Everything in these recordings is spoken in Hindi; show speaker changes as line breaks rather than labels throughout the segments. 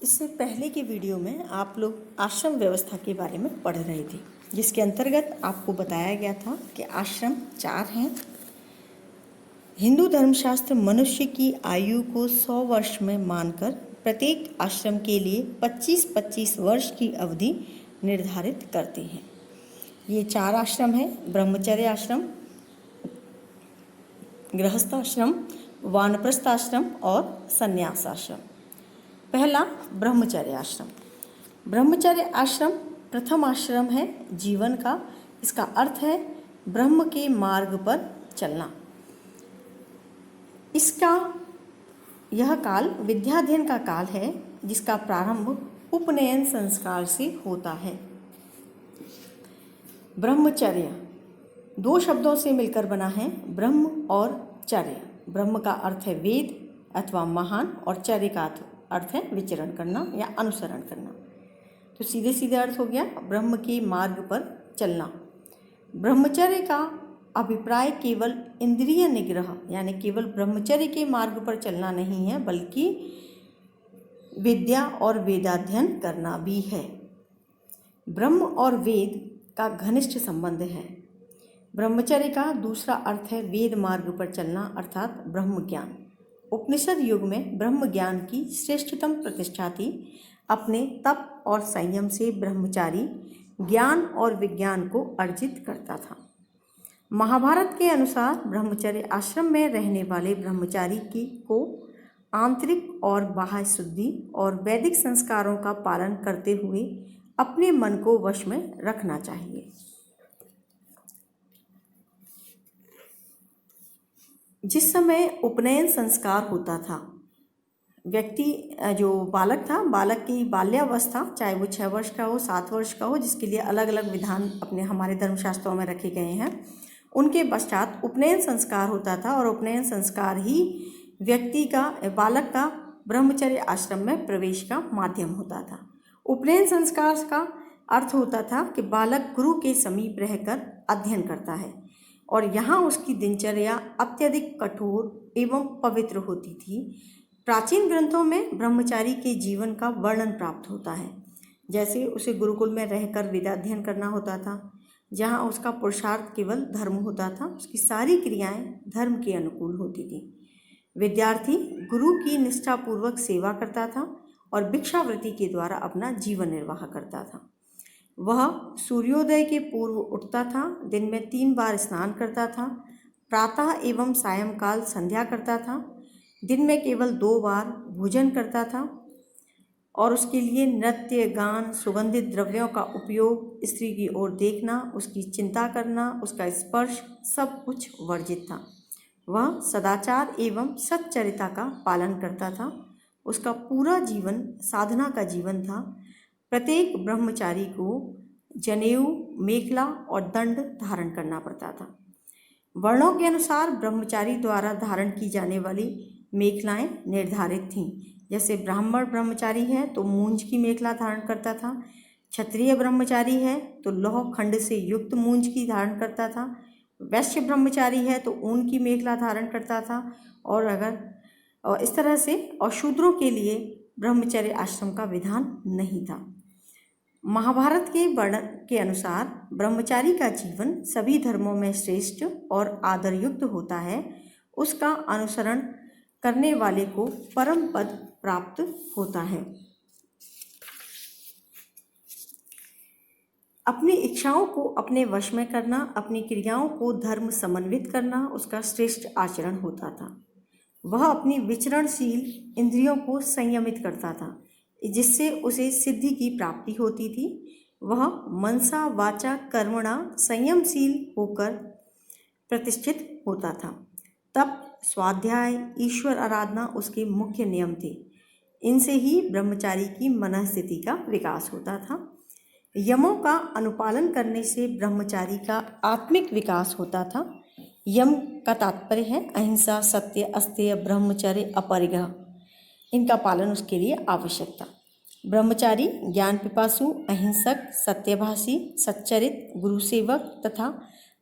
इससे पहले के वीडियो में आप लोग आश्रम व्यवस्था के बारे में पढ़ रहे थे, जिसके अंतर्गत आपको बताया गया था कि आश्रम 4 हैं। हिंदू धर्मशास्त्र मनुष्य की आयु को 100 वर्ष में मानकर प्रत्येक आश्रम के लिए 25-25 वर्ष की अवधि निर्धारित करते हैं। ये 4 आश्रम हैं: ब्रह्मचर्य आश्रम, गृहस्थ आश्रम, वानप्रस्थ आश्रम और संन्यास आश्रम। पहला, ब्रह्मचर्य आश्रम। ब्रह्मचर्य आश्रम प्रथम आश्रम है जीवन का। इसका अर्थ है ब्रह्म के मार्ग पर चलना। इसका यह काल विद्याध्ययन का काल है, जिसका प्रारंभ उपनयन संस्कार से होता है। ब्रह्मचर्य 2 शब्दों से मिलकर बना है, ब्रह्म और चर्य। ब्रह्म का अर्थ है वेद अथवा महान, और चर्य का अर्थ है विचरण करना या अनुसरण करना। तो सीधे सीधे अर्थ हो गया ब्रह्म के मार्ग पर चलना। ब्रह्मचर्य का अभिप्राय केवल इंद्रिय निग्रह यानी केवल ब्रह्मचर्य के मार्ग पर चलना नहीं है, बल्कि विद्या और वेदाध्ययन करना भी है। ब्रह्म और वेद का घनिष्ठ संबंध है। ब्रह्मचर्य का दूसरा अर्थ है वेद मार्ग पर चलना, अर्थात ब्रह्म ज्ञान। उपनिषद युग में ब्रह्म ज्ञान की श्रेष्ठतम प्रतिष्ठा थी। अपने तप और संयम से ब्रह्मचारी ज्ञान और विज्ञान को अर्जित करता था। महाभारत के अनुसार ब्रह्मचर्य आश्रम में रहने वाले ब्रह्मचारी को आंतरिक और बाह्य शुद्धि और वैदिक संस्कारों का पालन करते हुए अपने मन को वश में रखना चाहिए। जिस समय उपनयन संस्कार होता था, व्यक्ति जो बालक था, बालक की बाल्यावस्था, चाहे वो 6 वर्ष का हो, 7 वर्ष का हो, जिसके लिए अलग अलग विधान अपने हमारे धर्मशास्त्रों में रखे गए हैं, उनके पश्चात उपनयन संस्कार होता था। और उपनयन संस्कार ही व्यक्ति का, बालक का ब्रह्मचर्य आश्रम में प्रवेश का माध्यम होता था। उपनयन संस्कार का अर्थ होता था कि बालक गुरु के समीप रहकर अध्ययन करता है, और यहाँ उसकी दिनचर्या अत्यधिक कठोर एवं पवित्र होती थी। प्राचीन ग्रंथों में ब्रह्मचारी के जीवन का वर्णन प्राप्त होता है, जैसे उसे गुरुकुल में रहकर वेदाध्ययन करना होता था, जहाँ उसका पुरुषार्थ केवल धर्म होता था। उसकी सारी क्रियाएं धर्म के अनुकूल होती थी। विद्यार्थी गुरु की निष्ठापूर्वक सेवा करता था और भिक्षावृत्ति के द्वारा अपना जीवन निर्वाह करता था। वह सूर्योदय के पूर्व उठता था, दिन में 3 बार स्नान करता था, प्रातः एवं सायंकाल संध्या करता था, दिन में केवल 2 बार भोजन करता था, और उसके लिए नृत्य, गान, सुगंधित द्रव्यों का उपयोग, स्त्री की ओर देखना, उसकी चिंता करना, उसका स्पर्श, सब कुछ वर्जित था। वह सदाचार एवं सच्चरिता का पालन करता था। उसका पूरा जीवन साधना का जीवन था। प्रत्येक ब्रह्मचारी को जनेऊ, मेखला और दंड धारण करना पड़ता था। वर्णों के अनुसार ब्रह्मचारी द्वारा धारण की जाने वाली मेखलाएं निर्धारित थीं। जैसे ब्राह्मण ब्रह्मचारी है तो मूंज की मेखला धारण करता था, क्षत्रिय ब्रह्मचारी है तो लौह खंड से युक्त मूंज की धारण करता था, वैश्य ब्रह्मचारी है तो ऊन की मेखला धारण करता था, और इस तरह से। और शूद्रों के लिए ब्रह्मचर्य आश्रम का विधान नहीं था। महाभारत के वर्णन के अनुसार ब्रह्मचारी का जीवन सभी धर्मों में श्रेष्ठ और आदरयुक्त होता है। उसका अनुसरण करने वाले को परम पद प्राप्त होता है। अपनी इच्छाओं को अपने वश में करना, अपनी क्रियाओं को धर्म समन्वित करना उसका श्रेष्ठ आचरण होता था। वह अपनी विचरणशील इंद्रियों को संयमित करता था, जिससे उसे सिद्धि की प्राप्ति होती थी। वह मनसा वाचा कर्मणा संयमशील होकर प्रतिष्ठित होता था। तप, स्वाध्याय, ईश्वर आराधना उसके मुख्य नियम थे। इनसे ही ब्रह्मचारी की मन स्थिति का विकास होता था। यमों का अनुपालन करने से ब्रह्मचारी का आत्मिक विकास होता था। यम का तात्पर्य है अहिंसा, सत्य, अस्तेय, ब्रह्मचर्य, अपरिग्रह। इनका पालन उसके लिए आवश्यक था। ब्रह्मचारी ज्ञान पिपासु, अहिंसक, सत्यभाषी, सच्चरित, गुरुसेवक तथा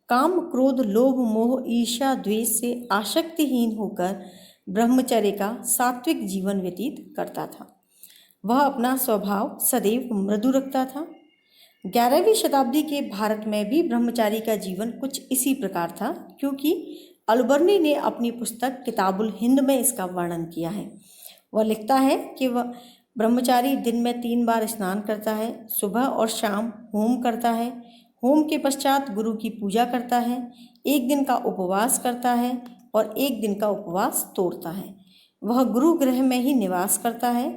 काम, क्रोध, लोभ, मोह, ईर्ष्या, द्वेष से आसक्तिहीन होकर ब्रह्मचर्य का सात्विक जीवन व्यतीत करता था। वह अपना स्वभाव सदैव मृदु रखता था। 11वीं शताब्दी के भारत में भी ब्रह्मचारी का जीवन कुछ इसी प्रकार था, क्योंकि अलबर्नी ने अपनी पुस्तक किताबुल हिंद में इसका वर्णन किया है। वह लिखता है कि वह ब्रह्मचारी दिन में 3 बार स्नान करता है, सुबह और शाम होम करता है, होम के पश्चात गुरु की पूजा करता है, 1 दिन का उपवास करता है और 1 दिन का उपवास तोड़ता है। वह गुरु गृह में ही निवास करता है।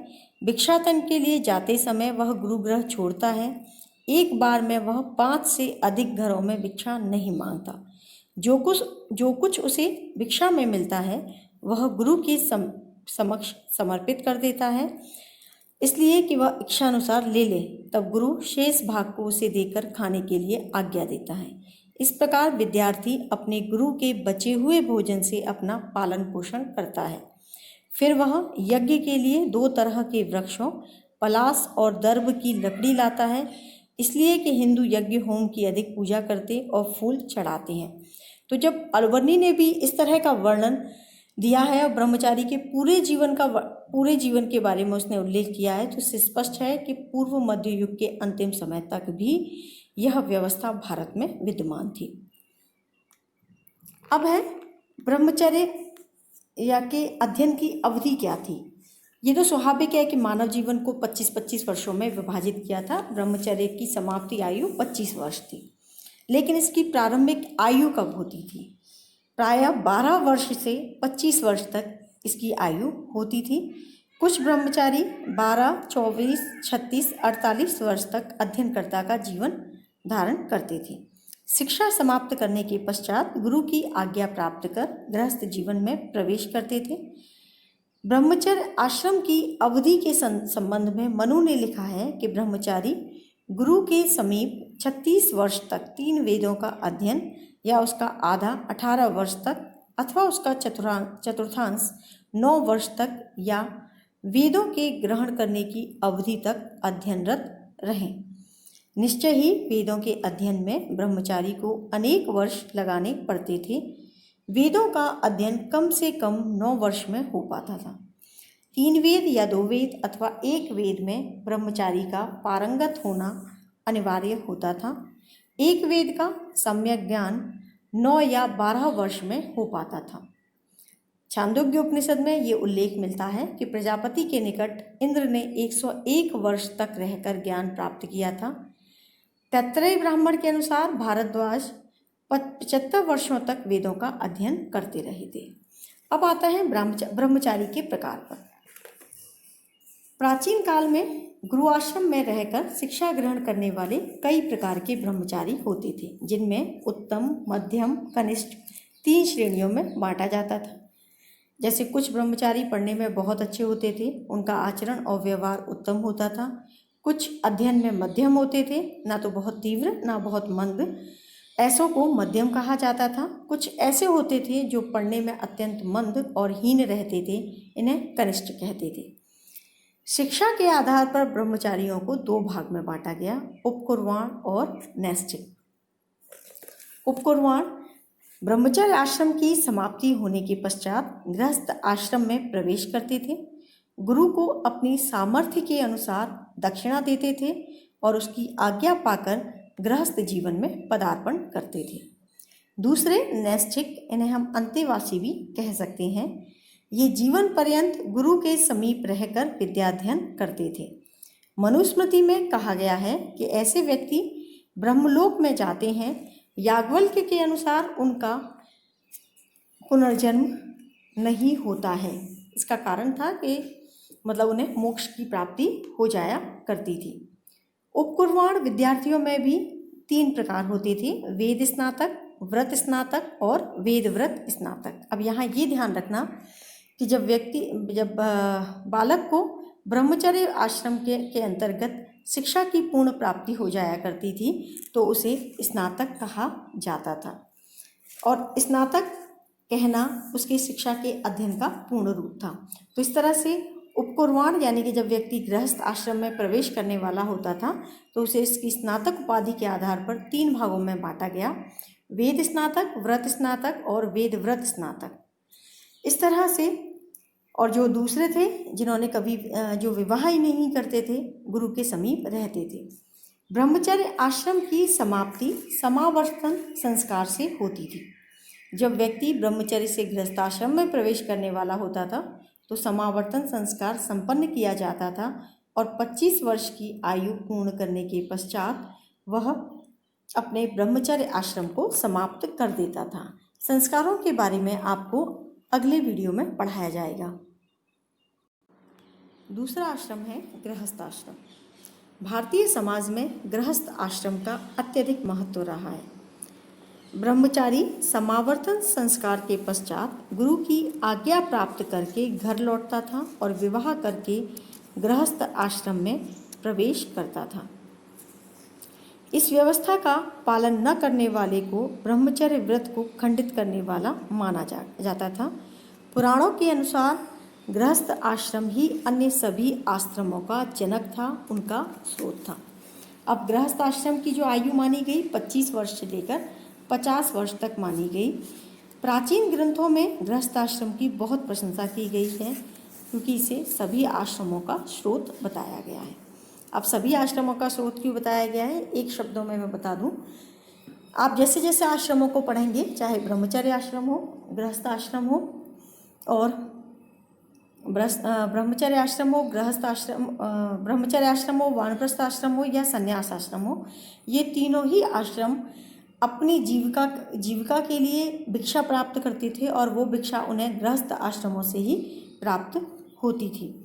भिक्षाटन के लिए जाते समय वह गुरु गृह छोड़ता है। एक बार में वह 5 से अधिक घरों में भिक्षा नहीं मांगता। जो कुछ उसे भिक्षा में मिलता है वह गुरु के समक्ष समर्पित कर देता है, इसलिए कि वह इच्छानुसार ले ले। तब गुरु शेष भाग को उसे देकर खाने के लिए आज्ञा देता है। इस प्रकार विद्यार्थी अपने गुरु के बचे हुए भोजन से अपना पालन पोषण करता है। फिर वह यज्ञ के लिए 2 तरह के वृक्षों, पलाश और दर्भ की लकड़ी लाता है, इसलिए कि हिंदू यज्ञ होम की अधिक पूजा करते और फूल चढ़ाते हैं। तो जब अलबर्नी ने भी इस तरह का वर्णन दिया है और ब्रह्मचारी के पूरे जीवन के बारे में उसने उल्लेख किया है, तो इससे स्पष्ट है कि पूर्व मध्य युग के अंतिम समय तक भी यह व्यवस्था भारत में विद्यमान थी। अब है ब्रह्मचर्य या के अध्ययन की अवधि क्या थी। ये तो स्वाभाविक है कि मानव जीवन को 25-25 वर्षों में विभाजित किया था। ब्रह्मचर्य की समाप्ति आयु 25 वर्ष थी, लेकिन इसकी प्रारंभिक आयु कब होती थी? प्रायः 12 वर्ष से 25 वर्ष तक इसकी आयु होती थी। कुछ ब्रह्मचारी 12, 24, 36, 48 वर्ष तक अध्ययनकर्ता का जीवन धारण करते थे। शिक्षा समाप्त करने के पश्चात गुरु की आज्ञा प्राप्त कर गृहस्थ जीवन में प्रवेश करते थे। ब्रह्मचर्य आश्रम की अवधि के संबंध में मनु ने लिखा है कि ब्रह्मचारी गुरु के समीप 36 वर्ष तक 3 वेदों का अध्ययन या उसका आधा 18 वर्ष तक अथवा उसका चतुर्थांश 9 वर्ष तक या वेदों के ग्रहण करने की अवधि तक अध्ययनरत रहे। निश्चय ही वेदों के अध्ययन में ब्रह्मचारी को अनेक वर्ष लगाने पड़ते थे। वेदों का अध्ययन कम से कम 9 वर्ष में हो पाता था। 3 वेद या 2 वेद अथवा 1 वेद में ब्रह्मचारी का पारंगत होना अनिवार्य होता था। 1 वेद का सम्यक ज्ञान 9 या 12 वर्ष में हो पाता था। छांदोग्य उपनिषद में ये उल्लेख मिलता है कि प्रजापति के निकट इंद्र ने 101 वर्ष तक रहकर ज्ञान प्राप्त किया था। तैत्तरीय ब्राह्मण के अनुसार भारद्वाज 75 वर्षों तक वेदों का अध्ययन करते रहे थे। अब आता है ब्रह्मचारी के प्रकार पर। प्राचीन काल में गुरु आश्रम में रहकर शिक्षा ग्रहण करने वाले कई प्रकार के ब्रह्मचारी होते थे, जिनमें उत्तम, मध्यम, कनिष्ठ 3 श्रेणियों में बांटा जाता था। जैसे कुछ ब्रह्मचारी पढ़ने में बहुत अच्छे होते थे, उनका आचरण और व्यवहार उत्तम होता था। कुछ अध्ययन में मध्यम होते थे, ना तो बहुत तीव्र ना बहुत मंद, ऐसों को मध्यम कहा जाता था। कुछ ऐसे होते थे जो पढ़ने में अत्यंत मंद और हीन रहते थे, इन्हें कनिष्ठ कहते थे। शिक्षा के आधार पर ब्रह्मचारियों को 2 भाग में बांटा गया, उपकुर्वाण और नैष्ठिक। उपकुर्वाण ब्रह्मचर्य आश्रम की समाप्ति होने के पश्चात गृहस्थ आश्रम में प्रवेश करते थे। गुरु को अपनी सामर्थ्य के अनुसार दक्षिणा देते थे और उसकी आज्ञा पाकर गृहस्थ जीवन में पदार्पण करते थे। दूसरे नैष्ठिक, इन्हें हम अंतेवासी भी कह सकते हैं, ये जीवन पर्यंत गुरु के समीप रहकर विद्याध्ययन करते थे। मनुस्मृति में कहा गया है कि ऐसे व्यक्ति ब्रह्मलोक में जाते हैं। याज्ञवल्क्य के अनुसार उनका पुनर्जन्म नहीं होता है। इसका कारण था कि उन्हें मोक्ष की प्राप्ति हो जाया करती थी। उपकुर्वाण विद्यार्थियों में भी 3 प्रकार होते थे, वेद स्नातक, व्रत स्नातक और वेद व्रत स्नातक। अब यहाँ ये ध्यान रखना कि जब बालक को ब्रह्मचर्य आश्रम के अंतर्गत शिक्षा की पूर्ण प्राप्ति हो जाया करती थी तो उसे स्नातक कहा जाता था, और स्नातक कहना उसकी शिक्षा के अध्ययन का पूर्ण रूप था। तो इस तरह से उपकुर्वाण यानी कि जब व्यक्ति गृहस्थ आश्रम में प्रवेश करने वाला होता था तो उसे इसकी स्नातक उपाधि के आधार पर 3 भागों में बांटा गया, वेद स्नातक, व्रत स्नातक और वेद व्रत स्नातक। इस तरह से और जो दूसरे थे जिन्होंने कभी जो विवाह ही नहीं करते थे, गुरु के समीप रहते थे। ब्रह्मचर्य आश्रम की समाप्ति समावर्तन संस्कार से होती थी। जब व्यक्ति ब्रह्मचर्य से गृहस्थाश्रम में प्रवेश करने वाला होता था तो समावर्तन संस्कार संपन्न किया जाता था और 25 वर्ष की आयु पूर्ण करने के पश्चात वह अपने ब्रह्मचर्य आश्रम को समाप्त कर देता था। संस्कारों के बारे में आपको अगले वीडियो में पढ़ाया जाएगा। दूसरा आश्रम है गृहस्थ आश्रम। भारतीय समाज में गृहस्थ आश्रम का अत्यधिक महत्व रहा है। ब्रह्मचारी समावर्तन संस्कार के पश्चात गुरु की आज्ञा प्राप्त करके घर लौटता था और विवाह करके गृहस्थ आश्रम में प्रवेश करता था। इस व्यवस्था का पालन न करने वाले को ब्रह्मचर्य व्रत को खंडित करने वाला माना जाता था। पुराणों के अनुसार गृहस्थ आश्रम ही अन्य सभी आश्रमों का जनक था, उनका स्रोत था। अब गृहस्थ आश्रम की जो आयु मानी गई 25 वर्ष से लेकर 50 वर्ष तक मानी गई। प्राचीन ग्रंथों में गृहस्थ आश्रम की बहुत प्रशंसा की गई है क्योंकि इसे सभी आश्रमों का स्रोत बताया गया है। अब सभी आश्रमों का स्रोत क्यों बताया गया है, एक शब्दों में मैं बता दूं। आप जैसे जैसे आश्रमों को पढ़ेंगे, चाहे ब्रह्मचर्य आश्रम हो, गृहस्थ आश्रम हो और ब्रह्मचर्य आश्रम हो, गृहस्थ आश्रम, ब्रह्मचर्य आश्रम हो, वानप्रस्थ आश्रम हो या संन्यास आश्रम हो, ये तीनों ही आश्रम अपनी जीविका के लिए भिक्षा प्राप्त करते थे और वो भिक्षा उन्हें गृहस्थ आश्रमों से ही प्राप्त होती थी।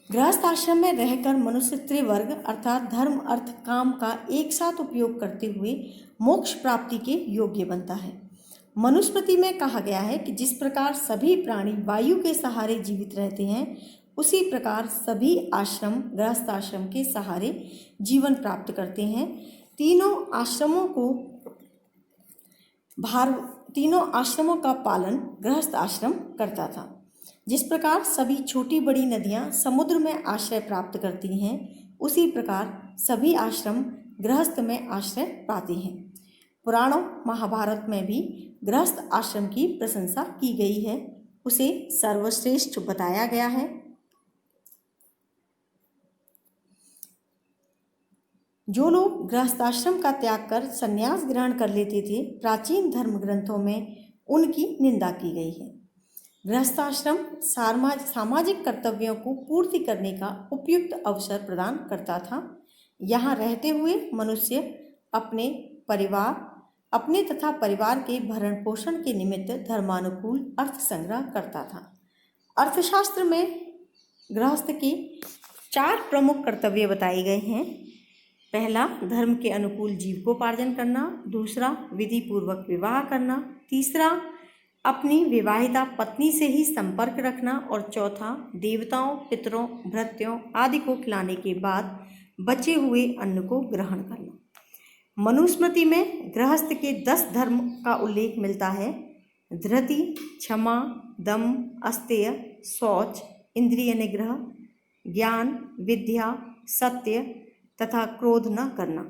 गृहस्थ आश्रम में रहकर मनुष्य त्रिवर्ग अर्थात धर्म, अर्थ, काम का एक साथ उपयोग करते हुए मोक्ष प्राप्ति के योग्य बनता है। मनुस्मृति में कहा गया है कि जिस प्रकार सभी प्राणी वायु के सहारे जीवित रहते हैं, उसी प्रकार सभी आश्रम गृहस्थ आश्रम के सहारे जीवन प्राप्त करते हैं। तीनों आश्रमों का पालन गृहस्थ आश्रम करता था। जिस प्रकार सभी छोटी बड़ी नदियाँ समुद्र में आश्रय प्राप्त करती हैं, उसी प्रकार सभी आश्रम गृहस्थ में आश्रय पाते हैं। पुराणों महाभारत में भी गृहस्थ आश्रम की प्रशंसा की गई है, उसे सर्वश्रेष्ठ बताया गया है। जो लोग गृहस्थाश्रम का त्याग कर संन्यास ग्रहण कर लेते थे, प्राचीन धर्म ग्रंथों में उनकी निंदा की गई है। गृहस्थाश्रम सामाजिक कर्तव्यों को पूर्ति करने का उपयुक्त अवसर प्रदान करता था। यहाँ रहते हुए मनुष्य अपने तथा परिवार के भरण पोषण के निमित्त धर्मानुकूल अर्थ संग्रह करता था। अर्थशास्त्र में गृहस्थ के 4 प्रमुख कर्तव्य बताए गए हैं। पहला, धर्म के अनुकूल जीविकोपार्जन करना। दूसरा, विधि पूर्वक विवाह करना। तीसरा, अपनी विवाहिता पत्नी से ही संपर्क रखना। और चौथा, देवताओं, पितरों, भृत्यों आदि को खिलाने के बाद बचे हुए अन्न को ग्रहण करना। मनुस्मृति में गृहस्थ के 10 धर्म का उल्लेख मिलता है। धृति, क्षमा, दम, अस्तेय, शौच, इंद्रिय निग्रह, ज्ञान, विद्या, सत्य तथा क्रोध न करना,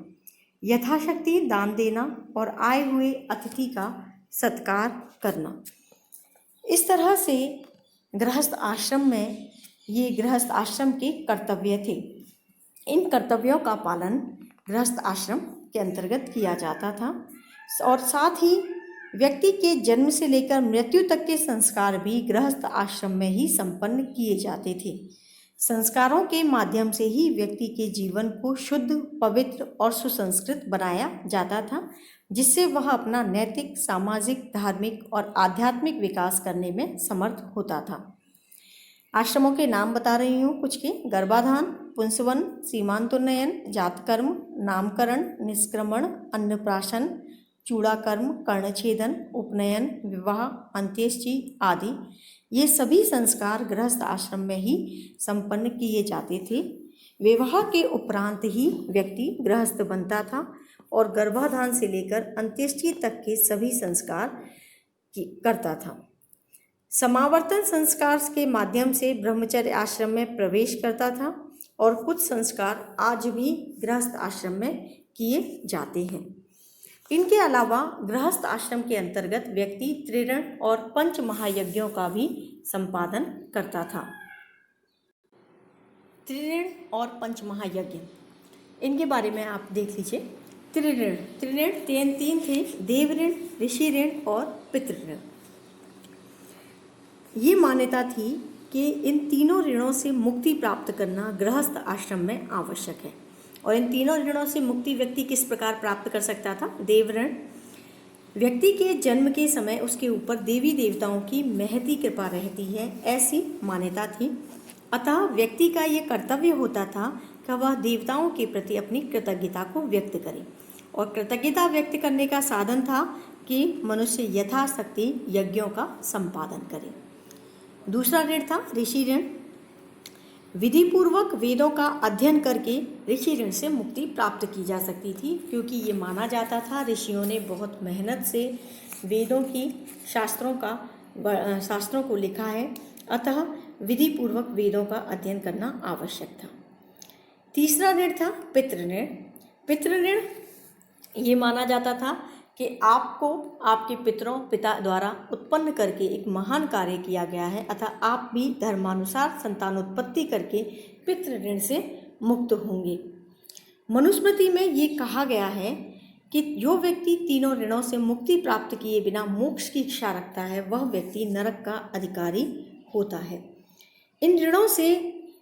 यथाशक्ति दान देना और आए हुए अतिथि का सत्कार करना। इस तरह से गृहस्थ आश्रम में ये गृहस्थ आश्रम के कर्तव्य थे। इन कर्तव्यों का पालन गृहस्थ आश्रम के अंतर्गत किया जाता था और साथ ही व्यक्ति के जन्म से लेकर मृत्यु तक के संस्कार भी गृहस्थ आश्रम में ही संपन्न किए जाते थे। संस्कारों के माध्यम से ही व्यक्ति के जीवन को शुद्ध, पवित्र और सुसंस्कृत बनाया जाता था, जिससे वह अपना नैतिक, सामाजिक, धार्मिक और आध्यात्मिक विकास करने में समर्थ होता था। आश्रमों के नाम बता रही हूँ कुछ के: गर्भाधान, पुंसवन, सीमांतोन्नयन, जातकर्म, नामकरण, निष्क्रमण, अन्नप्राशन, चूड़ाकर्म, कर्णछेदन, उपनयन, विवाह, अंत्येष्टि आदि। ये सभी संस्कार गृहस्थ आश्रम में ही संपन्न किए जाते थे। विवाह के उपरांत ही व्यक्ति गृहस्थ बनता था और गर्भाधान से लेकर अंत्येष्टि तक के सभी संस्कार करता था। समावर्तन संस्कार के माध्यम से ब्रह्मचर्य आश्रम में प्रवेश करता था और कुछ संस्कार आज भी गृहस्थ आश्रम में किए जाते हैं। इनके अलावा गृहस्थ आश्रम के अंतर्गत व्यक्ति त्रिऋण और पंच महायज्ञों का भी संपादन करता था। त्रिऋण और पंच महायज्ञ, इनके बारे में आप देख लीजिए। त्रिऋण तीन थे, देव ऋण, ऋषि ऋण और पितृ ऋण। ये मान्यता थी कि इन तीनों ऋणों से मुक्ति प्राप्त करना गृहस्थ आश्रम में आवश्यक है। और इन तीनों ऋणों से मुक्ति व्यक्ति किस प्रकार प्राप्त कर सकता था? देव ऋण, व्यक्ति के जन्म के समय उसके ऊपर देवी देवताओं की महती कृपा रहती है, ऐसी मान्यता थी। अतः व्यक्ति का ये कर्तव्य होता था कि वह देवताओं के प्रति अपनी कृतज्ञता को व्यक्त करे। और कृतज्ञता व्यक्त करने का साधन था कि मनुष्य यथाशक्ति यज्ञों का संपादन करे। दूसरा ऋण था ऋषि ऋण। विधि पूर्वक वेदों का अध्ययन करके ऋषि ऋण से मुक्ति प्राप्त की जा सकती थी, क्योंकि ये माना जाता था ऋषियों ने बहुत मेहनत से वेदों की शास्त्रों को लिखा है, अतः विधि पूर्वक वेदों का अध्ययन करना आवश्यक था। तीसरा ऋण था पितृ ऋण। पितृ ऋण ये माना जाता था कि आपको आपके पिता द्वारा उत्पन्न करके एक महान कार्य किया गया है, अतः आप भी धर्मानुसार संतानोत्पत्ति करके पितृ ऋण से मुक्त होंगे। मनुस्मृति में ये कहा गया है कि जो व्यक्ति तीनों ऋणों से मुक्ति प्राप्त किए बिना मोक्ष की इच्छा रखता है, वह व्यक्ति नरक का अधिकारी होता है। इन ऋणों से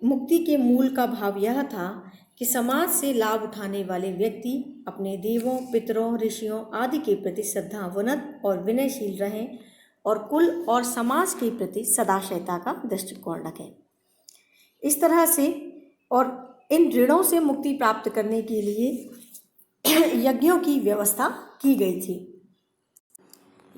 मुक्ति के मूल का भाव यह था कि समाज से लाभ उठाने वाले व्यक्ति अपने देवों, पितरों, ऋषियों आदि के प्रति श्रद्धावनत और विनयशील रहें और कुल और समाज के प्रति सदाशयता का दृष्टिकोण रखें। इस तरह से और इन ऋणों से मुक्ति प्राप्त करने के लिए यज्ञों की व्यवस्था की गई थी।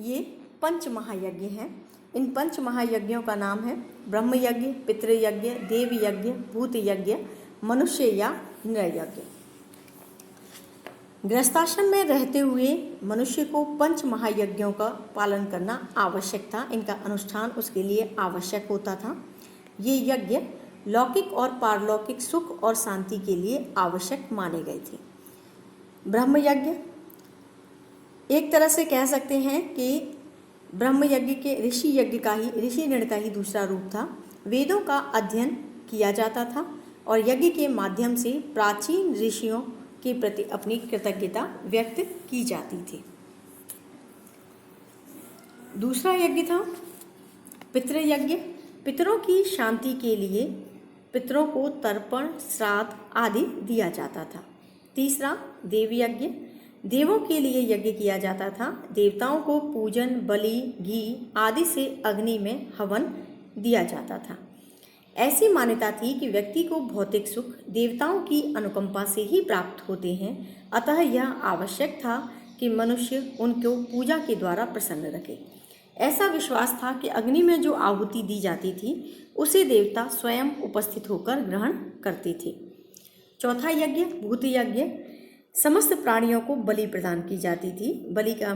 ये पंच महायज्ञ हैं। इन पंच महायज्ञों का नाम है ब्रह्म यज्ञ, पितृयज्ञ, देव यज्ञ, भूत यज्ञ, मनुष्य या नृयज्ञ। गृहस्थाश्रम में रहते हुए मनुष्य को पंच महायज्ञों का पालन करना आवश्यक था। इनका अनुष्ठान उसके लिए आवश्यक होता था। ये यज्ञ लौकिक और पारलौकिक सुख और शांति के लिए आवश्यक माने गए थे। ब्रह्म यज्ञ एक तरह से कह सकते हैं कि ब्रह्म यज्ञ के ऋषि ऋण का ही दूसरा रूप था। वेदों का अध्ययन किया जाता था और यज्ञ के माध्यम से प्राचीन ऋषियों के प्रति अपनी कृतज्ञता व्यक्त की जाती थी। दूसरा यज्ञ था पितृयज्ञ। पितरों की शांति के लिए पितरों को तर्पण, श्राद्ध आदि दिया जाता था। तीसरा देव यज्ञ। देवों के लिए यज्ञ किया जाता था। देवताओं को पूजन, बलि, घी आदि से अग्नि में हवन दिया जाता था। ऐसी मान्यता थी कि व्यक्ति को भौतिक सुख देवताओं की अनुकंपा से ही प्राप्त होते हैं, अतः यह आवश्यक था कि मनुष्य उनको पूजा के द्वारा प्रसन्न रखे। ऐसा विश्वास था कि अग्नि में जो आहुति दी जाती थी उसे देवता स्वयं उपस्थित होकर ग्रहण करते थे। चौथा यज्ञ भूत यज्ञ। समस्त प्राणियों को बलि प्रदान की जाती थी। बलि का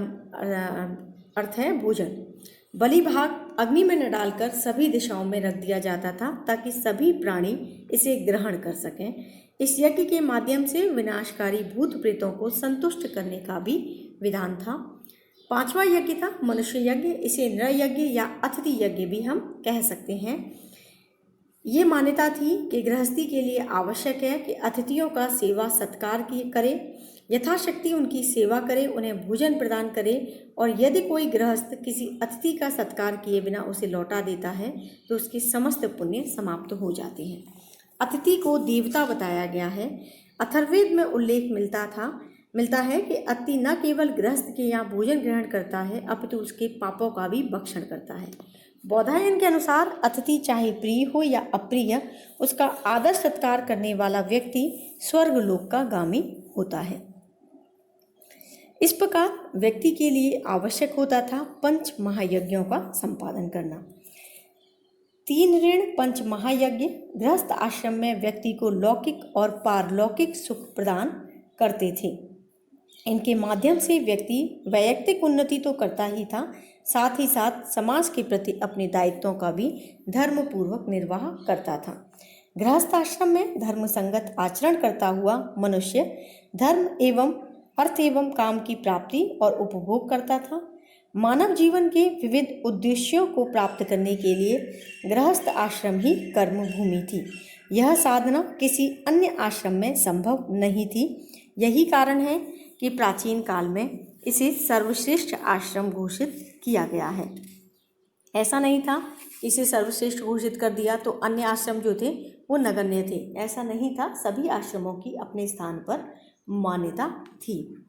अर्थ है भोजन। बलि भाग अग्नि में न डालकर सभी दिशाओं में रख दिया जाता था ताकि सभी प्राणी इसे ग्रहण कर सकें। इस यज्ञ के माध्यम से विनाशकारी भूत प्रेतों को संतुष्ट करने का भी विधान था। पांचवा यज्ञ था मनुष्य यज्ञ। इसे नृयज्ञ या अतिथि यज्ञ भी हम कह सकते हैं। ये मान्यता थी कि गृहस्थी के लिए आवश्यक है कि अतिथियों का सेवा सत्कार करे, यथाशक्ति उनकी सेवा करे, उन्हें भोजन प्रदान करे और यदि कोई गृहस्थ किसी अतिथि का सत्कार किए बिना उसे लौटा देता है तो उसके समस्त पुण्य समाप्त हो जाते हैं। अतिथि को देवता बताया गया है। अथर्ववेद में उल्लेख मिलता है कि अतिथि न केवल गृहस्थ के यहाँ भोजन ग्रहण करता है अपितु उसके पापों का भी भक्षण करता है। बौधायन के अनुसार अतिथि चाहे प्रिय हो या अप्रिय, उसका आदर सत्कार करने वाला व्यक्ति स्वर्ग लोक का गामी होता है। इस प्रकार व्यक्ति के लिए आवश्यक होता था पंच महायज्ञों का संपादन करना। 3 ऋण पंच महायज्ञ गृहस्थ आश्रम में व्यक्ति को लौकिक और पारलौकिक सुख प्रदान करते थे। इनके माध्यम से व्यक्ति वैयक्तिक उन्नति तो करता ही था, साथ ही साथ समाज के प्रति अपने दायित्वों का भी धर्मपूर्वक निर्वाह करता था। गृहस्थ आश्रम में धर्म संगत आचरण करता हुआ मनुष्य धर्म एवं अर्थ एवं काम की प्राप्ति और उपभोग करता था। मानव जीवन के विविध उद्देश्यों को प्राप्त करने के लिए गृहस्थ आश्रम ही कर्म भूमि थी। यह साधना किसी अन्य आश्रम में संभव नहीं थी। यही कारण है कि प्राचीन काल में इसे सर्वश्रेष्ठ आश्रम घोषित किया गया है। ऐसा नहीं था इसे सर्वश्रेष्ठ घोषित कर दिया तो अन्य आश्रम जो थे वो नगण्य थे, ऐसा नहीं था। सभी आश्रमों की अपने स्थान पर मान्यता थी।